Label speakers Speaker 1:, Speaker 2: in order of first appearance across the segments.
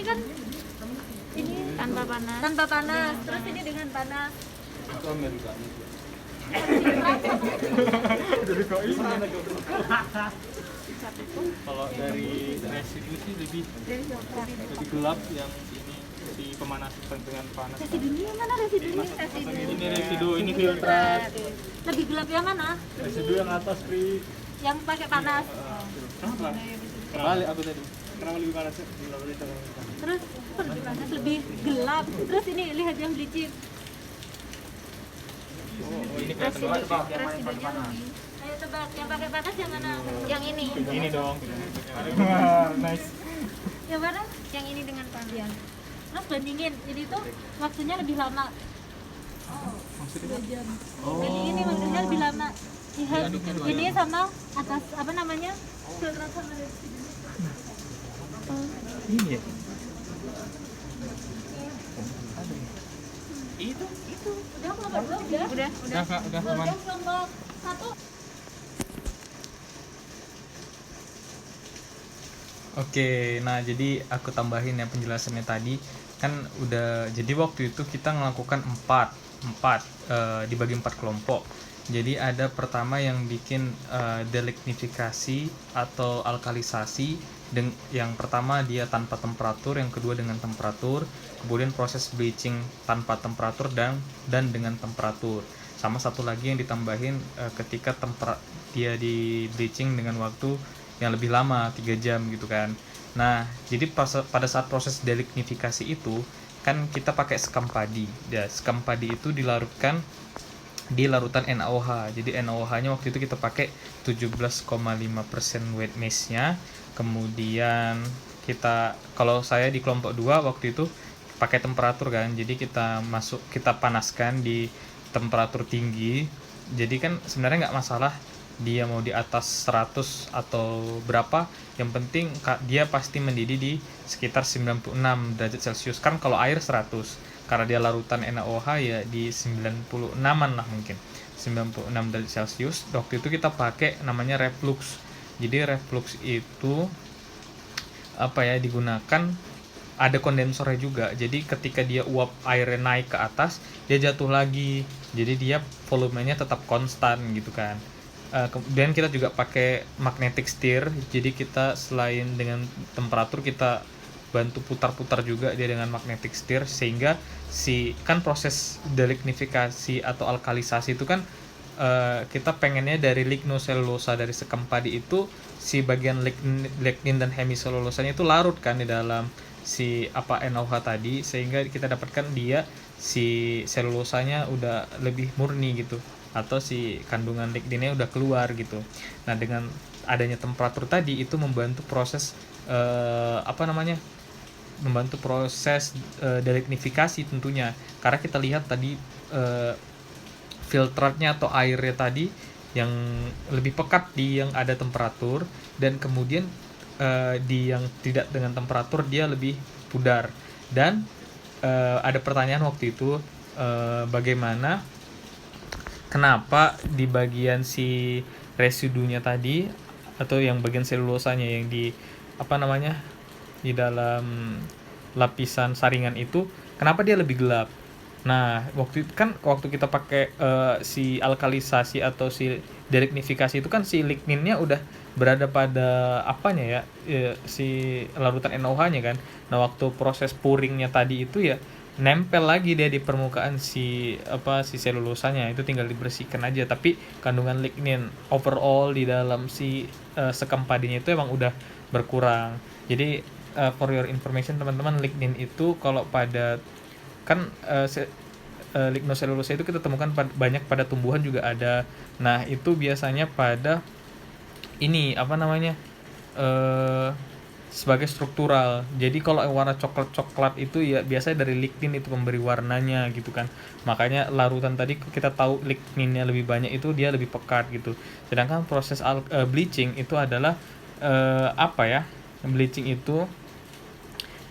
Speaker 1: kan ini tanpa panas, terus ini dengan panas.
Speaker 2: Itu Americano. Kalau dari residu sih lebih gelap yang ini si pemanas dengan panas.
Speaker 1: Residunya yang mana residunya?
Speaker 2: Ini residu, ini filtrat.
Speaker 1: Lebih gelap yang mana?
Speaker 2: Residu yang atas, Pri.
Speaker 1: Yang pakai panas.
Speaker 2: Kenapa? Balik aku tadi. Kenapa lebih panas?
Speaker 1: Terus kok lebih panas, lebih gelap. Terus ini lihat yang bleaching.
Speaker 2: Oh, ini kelihatan banget, Pak.
Speaker 1: Residunya lebih. Ayo tebak, yang pakai panas yang mana? Yang ini.
Speaker 2: Ini dong. Nice.
Speaker 1: Yang mana? Yang ini dengan panas. Terus bandingin, ini tuh waktunya lebih lama.
Speaker 2: Maksudnya?
Speaker 1: 2 jam.
Speaker 2: Oh.
Speaker 1: Ini waktunya lebih lama. Ini sama atas apa namanya? Filtrat sama residu.
Speaker 2: Ini ya? Itu?
Speaker 1: Udah kelompok 2 udah.
Speaker 2: Udah, Kak. Udah, aman.
Speaker 1: Udah kelompok 1.
Speaker 3: Oke, nah jadi aku tambahin ya penjelasannya tadi kan udah. Jadi waktu itu kita melakukan empat dibagi 4 kelompok. Jadi ada pertama yang bikin delignifikasi atau alkalisasi. Yang pertama dia tanpa temperatur, yang kedua dengan temperatur, kemudian proses bleaching tanpa temperatur dan dengan temperatur. Sama satu lagi yang ditambahin ketika dia di bleaching dengan waktu yang lebih lama 3 jam gitu kan. Nah, jadi pada saat proses delignifikasi itu kan kita pakai sekam padi. Ya, sekam padi itu dilarutkan di larutan NaOH. Jadi NaOH-nya waktu itu kita pakai 17,5% wet mass-nya. Kemudian kalau saya di kelompok 2 waktu itu pakai temperatur kan. Jadi kita panaskan di temperatur tinggi. Jadi kan sebenarnya nggak masalah dia mau di atas 100 atau berapa, yang penting dia pasti mendidih di sekitar 96 derajat Celcius. Kan kalau air 100, karena dia larutan NaOH ya di 96an lah mungkin, 96 derajat Celcius. Waktu itu kita pakai namanya reflux. Jadi reflux itu digunakan, ada kondensornya juga. Jadi ketika dia uap airnya naik ke atas, dia jatuh lagi. Jadi dia volumenya tetap konstan gitu kan. Kemudian kita juga pakai magnetic stir. Jadi kita selain dengan temperatur, kita bantu putar-putar juga dia dengan magnetic stir, sehingga kan proses delignifikasi atau alkalisasi itu kan kita pengennya dari lignoselulosa dari sekam padi itu si bagian lignin dan hemiselulosanya itu larut kan di dalam si NaOH tadi, sehingga kita dapatkan dia si selulosanya udah lebih murni gitu, atau si kandungan ligninnya udah keluar gitu. Nah, dengan adanya temperatur tadi itu membantu proses membantu proses delignifikasi tentunya, karena kita lihat tadi filtratnya atau airnya tadi yang lebih pekat di yang ada temperatur, dan kemudian di yang tidak dengan temperatur dia lebih pudar. Dan ada pertanyaan waktu itu, bagaimana kenapa di bagian si residunya tadi atau yang bagian selulosanya yang di di dalam lapisan saringan itu, kenapa dia lebih gelap? Nah, waktu kita pakai si alkalisasi atau si delignifikasi itu kan si ligninnya udah berada pada si larutan NaOH-nya kan. Nah, waktu proses pouringnya tadi itu ya nempel lagi dia di permukaan si selulosanya, itu tinggal dibersihkan aja. Tapi kandungan lignin overall di dalam si sekam padinya itu emang udah berkurang. Jadi for your information teman-teman, lignin itu kalau pada lignoselulosa itu kita temukan banyak pada tumbuhan juga ada. Nah, itu biasanya pada ini sebagai struktural. Jadi kalau warna coklat itu ya biasanya dari lignin itu pemberi warnanya gitu kan. Makanya larutan tadi kita tahu ligninnya lebih banyak itu dia lebih pekat gitu. Sedangkan proses bleaching itu adalah bleaching itu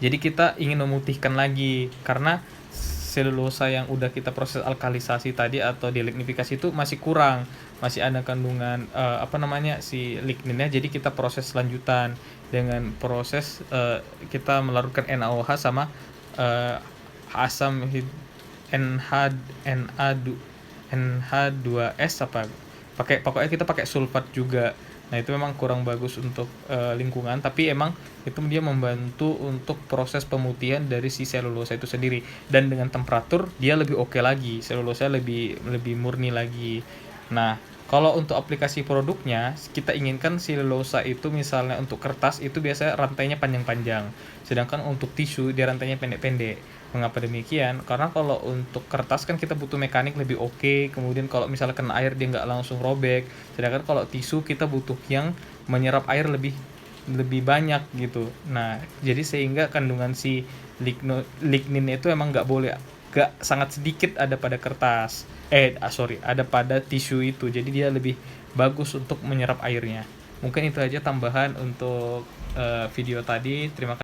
Speaker 3: jadi kita ingin memutihkan lagi, karena selulosa yang udah kita proses alkalisasi tadi atau delignifikasi itu masih kurang. masih ada kandungan si ligninnya. Jadi kita proses lanjutan dengan proses kita melarutkan NaOH sama asam NH NH2S pokoknya kita pakai sulfat juga. Nah itu memang kurang bagus untuk lingkungan, tapi emang itu dia membantu untuk proses pemutihan dari si selulosa itu sendiri, dan dengan temperatur dia lebih oke lagi, selulosa lebih murni lagi. Nah kalau untuk aplikasi produknya, kita inginkan selulosa itu misalnya untuk kertas itu biasanya rantainya panjang-panjang, sedangkan untuk tisu dia rantainya pendek-pendek. Mengapa demikian? Karena kalau untuk kertas kan kita butuh mekanik lebih oke, kemudian kalau misalnya kena air dia nggak langsung robek, sedangkan kalau tisu kita butuh yang menyerap air lebih banyak gitu. Nah jadi sehingga kandungan si lignin itu emang nggak sangat sedikit ada pada kertas, ada pada tisu itu, jadi dia lebih bagus untuk menyerap airnya. Mungkin itu aja tambahan untuk video tadi. Terima kasih.